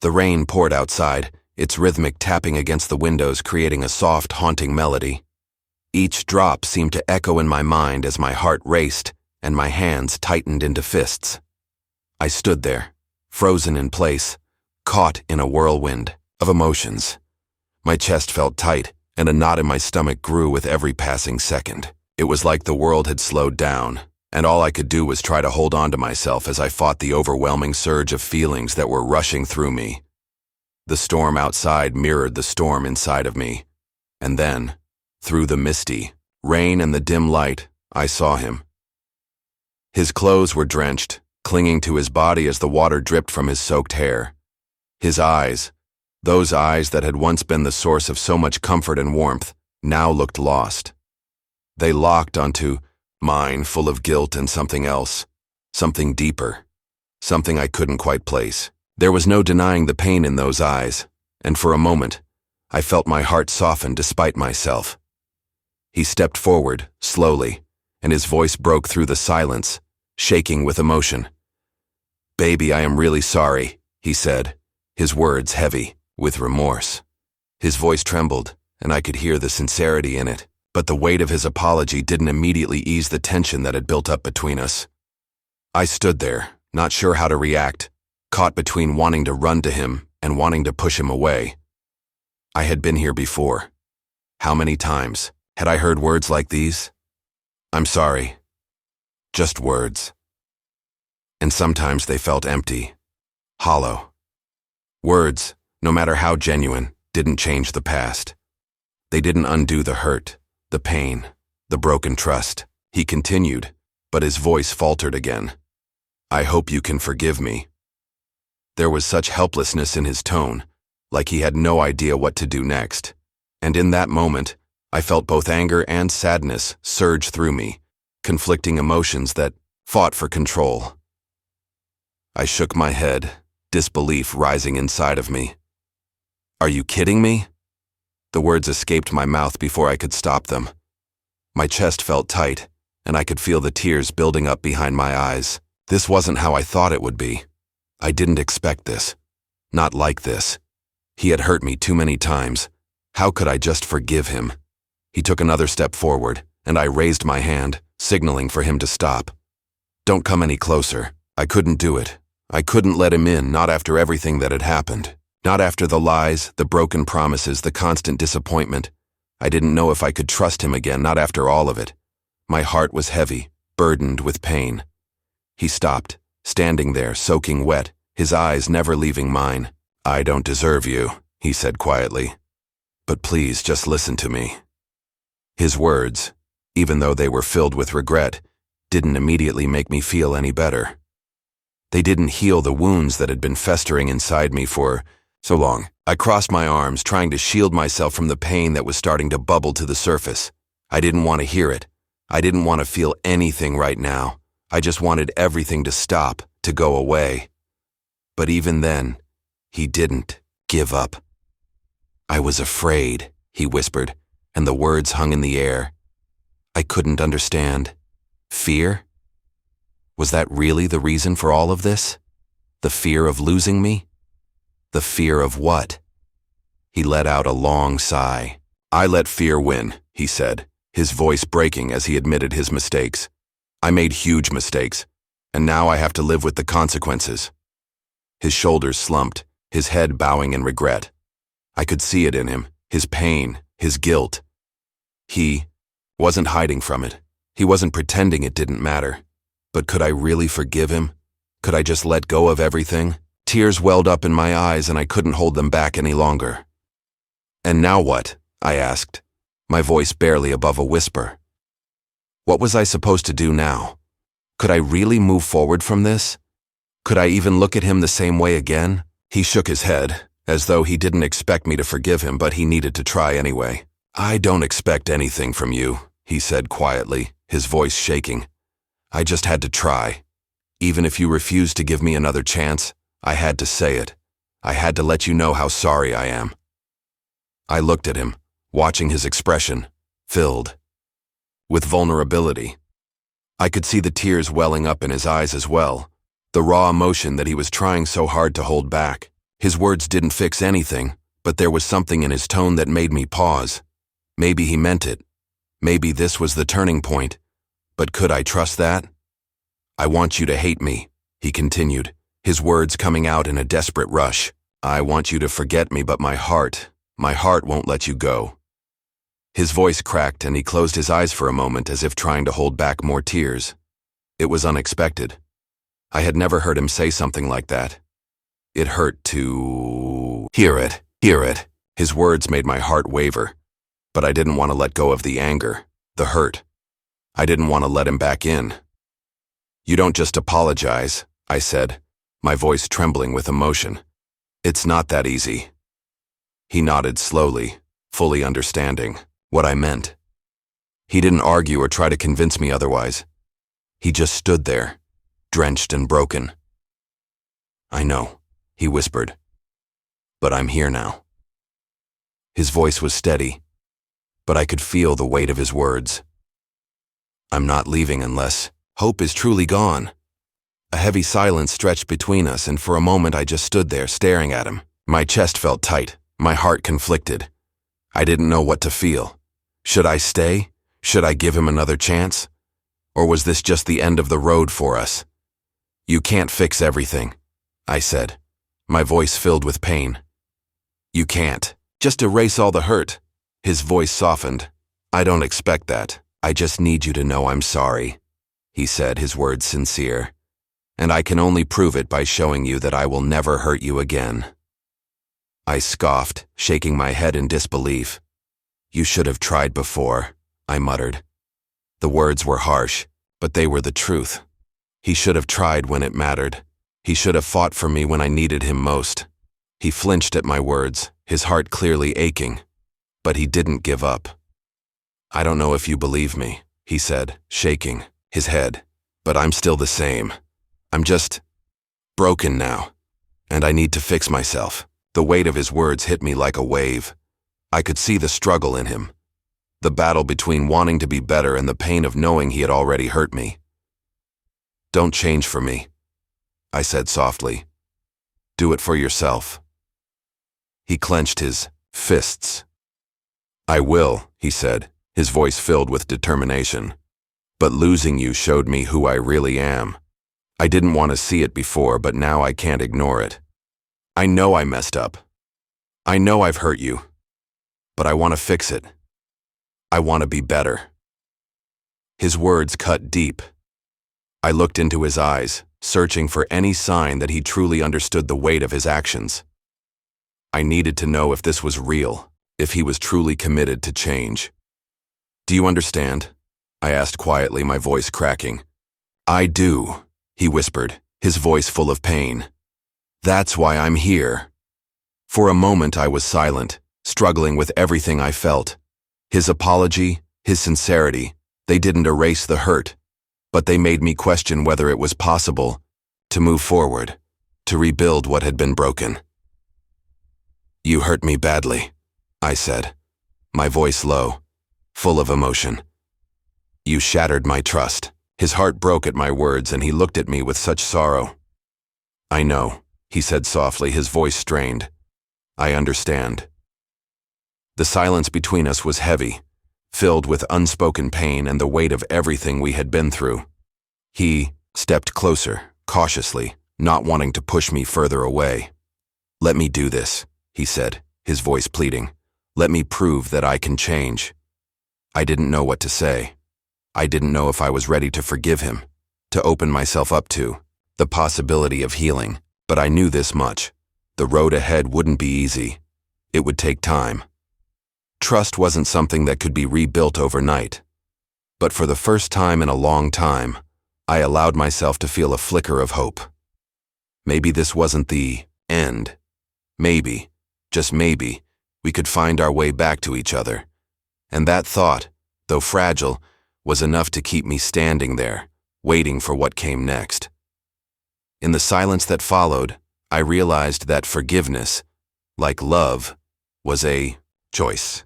The rain poured outside, its rhythmic tapping against the windows creating a soft, haunting melody. Each drop seemed to echo in my mind as my heart raced and my hands tightened into fists. I stood there, frozen in place, caught in a whirlwind of emotions. My chest felt tight, and a knot in my stomach grew with every passing second. It was like the world had slowed down, and all I could do was try to hold on to myself as I fought the overwhelming surge of feelings that were rushing through me. The storm outside mirrored the storm inside of me, and then, through the misty rain and the dim light, I saw him. His clothes were drenched, clinging to his body as the water dripped from his soaked hair. His eyes, those eyes that had once been the source of so much comfort and warmth, now looked lost. They locked onto mine, full of guilt and something else, something deeper, something I couldn't quite place. There was no denying the pain in those eyes, and for a moment, I felt my heart soften despite myself. He stepped forward, slowly, and his voice broke through the silence, shaking with emotion. "Baby, I am really sorry," he said, his words heavy with remorse. His voice trembled, and I could hear the sincerity in it, but the weight of his apology didn't immediately ease the tension that had built up between us. I stood there, not sure how to react, caught between wanting to run to him and wanting to push him away. I had been here before. How many times had I heard words like these? "I'm sorry." Just words. And sometimes they felt empty, hollow. Words, no matter how genuine, didn't change the past. They didn't undo the hurt, the pain, the broken trust. He continued, but his voice faltered again. "I hope you can forgive me." There was such helplessness in his tone, like he had no idea what to do next. And in that moment, I felt both anger and sadness surge through me, conflicting emotions that fought for control. I shook my head, disbelief rising inside of me. "Are you kidding me?" The words escaped my mouth before I could stop them. My chest felt tight, and I could feel the tears building up behind my eyes. This wasn't how I thought it would be. I didn't expect this. Not like this. He had hurt me too many times. How could I just forgive him? He took another step forward, and I raised my hand, signaling for him to stop. "Don't come any closer." I couldn't do it. I couldn't let him in, not after everything that had happened. Not after the lies, the broken promises, the constant disappointment. I didn't know if I could trust him again, not after all of it. My heart was heavy, burdened with pain. He stopped, standing there, soaking wet, his eyes never leaving mine. "I don't deserve you," he said quietly. "But please just listen to me." His words, even though they were filled with regret, didn't immediately make me feel any better. They didn't heal the wounds that had been festering inside me for so long. I crossed my arms, trying to shield myself from the pain that was starting to bubble to the surface. I didn't want to hear it. I didn't want to feel anything right now. I just wanted everything to stop, to go away. But even then, he didn't give up. "I was afraid," he whispered, and the words hung in the air. I couldn't understand. Fear? Was that really the reason for all of this? The fear of losing me? The fear of what? He let out a long sigh. "I let fear win," he said, his voice breaking as he admitted his mistakes. "I made huge mistakes, and now I have to live with the consequences." His shoulders slumped, his head bowing in regret. I could see it in him, his pain, his guilt. He wasn't hiding from it. He wasn't pretending it didn't matter. But could I really forgive him? Could I just let go of everything? Tears welled up in my eyes and I couldn't hold them back any longer. "And now what?" I asked, my voice barely above a whisper. What was I supposed to do now? Could I really move forward from this? Could I even look at him the same way again? He shook his head, as though he didn't expect me to forgive him, but he needed to try anyway. "I don't expect anything from you," he said quietly, his voice shaking. "I just had to try. Even if you refused to give me another chance, I had to say it. I had to let you know how sorry I am." I looked at him, watching his expression, filled with vulnerability. I could see the tears welling up in his eyes as well, the raw emotion that he was trying so hard to hold back. His words didn't fix anything, but there was something in his tone that made me pause. Maybe he meant it. Maybe this was the turning point. But could I trust that? "I want you to hate me," he continued, his words coming out in a desperate rush. "I want you to forget me, but my heart won't let you go." His voice cracked and he closed his eyes for a moment as if trying to hold back more tears. It was unexpected. I had never heard him say something like that. It hurt to hear it. His words made my heart waver, but I didn't want to let go of the anger, the hurt. I didn't want to let him back in. "You don't just apologize," I said, my voice trembling with emotion. "It's not that easy." He nodded slowly, fully understanding what I meant. He didn't argue or try to convince me otherwise. He just stood there, drenched and broken. "I know," he whispered, "but I'm here now." His voice was steady, but I could feel the weight of his words. "I'm not leaving unless hope is truly gone." A heavy silence stretched between us, and for a moment I just stood there staring at him. My chest felt tight, my heart conflicted. I didn't know what to feel. Should I stay? Should I give him another chance? Or was this just the end of the road for us? "You can't fix everything," I said, my voice filled with pain. "You can't just erase all the hurt." His voice softened. "I don't expect that. I just need you to know I'm sorry," he said, his words sincere. "And I can only prove it by showing you that I will never hurt you again." I scoffed, shaking my head in disbelief. "You should have tried before," I muttered. The words were harsh, but they were the truth. He should have tried when it mattered. He should have fought for me when I needed him most. He flinched at my words, his heart clearly aching. But he didn't give up. "I don't know if you believe me," he said, shaking his head, "but I'm still the same. I'm just broken now, and I need to fix myself." The weight of his words hit me like a wave. I could see the struggle in him, the battle between wanting to be better and the pain of knowing he had already hurt me. "Don't change for me," I said softly. "Do it for yourself." He clenched his fists. "I will," he said, his voice filled with determination. "But losing you showed me who I really am. I didn't want to see it before, but now I can't ignore it. I know I messed up. I know I've hurt you. But I want to fix it. I want to be better." His words cut deep. I looked into his eyes, searching for any sign that he truly understood the weight of his actions. I needed to know if this was real, if he was truly committed to change. "Do you understand?" I asked quietly, my voice cracking. "I do," he whispered, his voice full of pain. "That's why I'm here." For a moment I was silent, struggling with everything I felt. His apology, his sincerity, they didn't erase the hurt, but they made me question whether it was possible to move forward, to rebuild what had been broken. "You hurt me badly," I said, my voice low, full of emotion. "You shattered my trust." His heart broke at my words, and he looked at me with such sorrow. "I know," he said softly, his voice strained. "I understand." The silence between us was heavy, filled with unspoken pain and the weight of everything we had been through. He stepped closer, cautiously, not wanting to push me further away. "Let me do this," he said, his voice pleading. "Let me prove that I can change." I didn't know what to say. I didn't know if I was ready to forgive him, to open myself up to the possibility of healing, but I knew this much. The road ahead wouldn't be easy. It would take time. Trust wasn't something that could be rebuilt overnight. But for the first time in a long time, I allowed myself to feel a flicker of hope. Maybe this wasn't the end. Maybe, just maybe, we could find our way back to each other. And that thought, though fragile, was enough to keep me standing there, waiting for what came next. In the silence that followed, I realized that forgiveness, like love, was a choice.